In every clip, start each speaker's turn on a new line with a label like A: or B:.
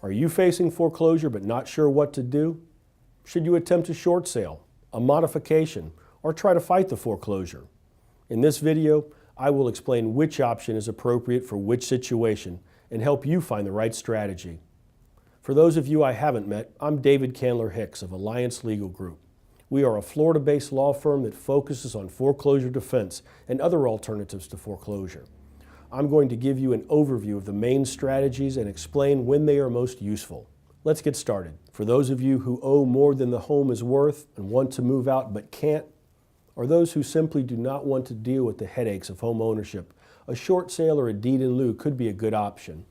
A: Are you facing foreclosure but not sure what to do? Should you attempt a short sale, a modification, or try to fight the foreclosure? In this video, I will explain which option is appropriate for which situation and help you find the right strategy. For those of you I haven't met, I'm David Candler Hicks of Alliance Legal Group. We are a Florida-based law firm that focuses on foreclosure defense and other alternatives to foreclosure. I'm going to give you an overview of the main strategies and explain when they are most useful. Let's get started. For those of you who owe more than the home is worth and want to move out but can't, or those who simply do not want to deal with the headaches of home ownership, a short sale or a deed in lieu could be a good option.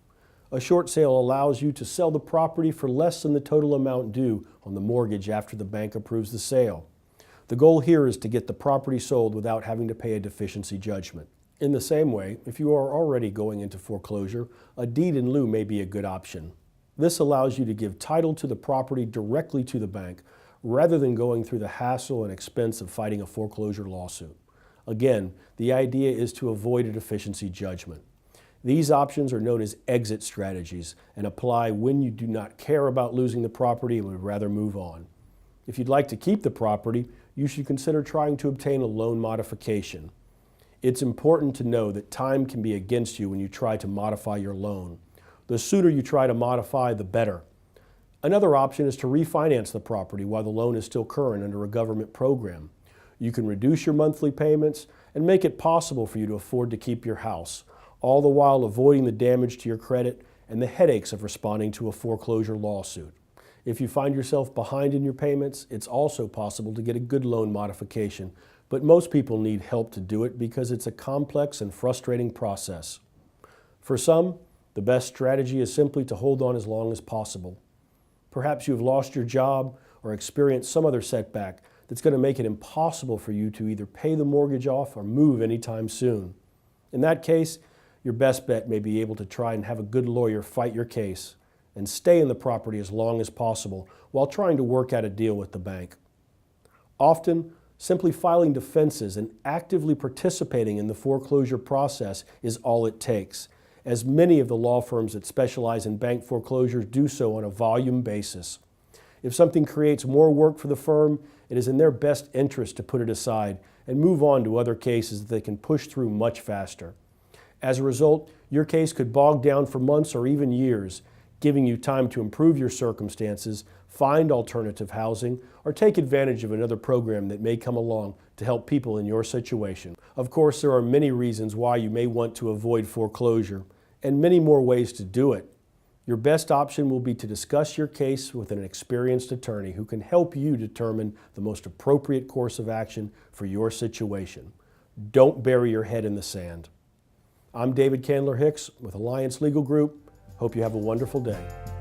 A: A short sale allows you to sell the property for less than the total amount due on the mortgage after the bank approves the sale. The goal here is to get the property sold without having to pay a deficiency judgment. In the same way, if you are already going into foreclosure, a deed in lieu may be a good option. This allows you to give title to the property directly to the bank, rather than going through the hassle and expense of fighting a foreclosure lawsuit. Again, the idea is to avoid a deficiency judgment. These options are known as exit strategies and apply when you do not care about losing the property and would rather move on. If you'd like to keep the property, you should consider trying to obtain a loan modification. It's important to know that time can be against you when you try to modify your loan. The sooner you try to modify, the better. Another option is to refinance the property while the loan is still current under a government program. You can reduce your monthly payments and make it possible for you to afford to keep your house, all the while avoiding the damage to your credit and the headaches of responding to a foreclosure lawsuit. If you find yourself behind in your payments, it's also possible to get a good loan modification, but most people need help to do it because it's a complex and frustrating process. For some, the best strategy is simply to hold on as long as possible. Perhaps you've lost your job or experienced some other setback that's going to make it impossible for you to either pay the mortgage off or move anytime soon. In that case, your best bet may be able to try and have a good lawyer fight your case and stay in the property as long as possible while trying to work out a deal with the bank. Often, simply filing defenses and actively participating in the foreclosure process is all it takes, as many of the law firms that specialize in bank foreclosures do so on a volume basis. If something creates more work for the firm, it is in their best interest to put it aside and move on to other cases that they can push through much faster. As a result, your case could bog down for months or even years, giving you time to improve your circumstances, find alternative housing, or take advantage of another program that may come along to help people in your situation. Of course, there are many reasons why you may want to avoid foreclosure, and many more ways to do it. Your best option will be to discuss your case with an experienced attorney who can help you determine the most appropriate course of action for your situation. Don't bury your head in the sand. I'm David Candler Hicks with Alliance Legal Group. Hope you have a wonderful day.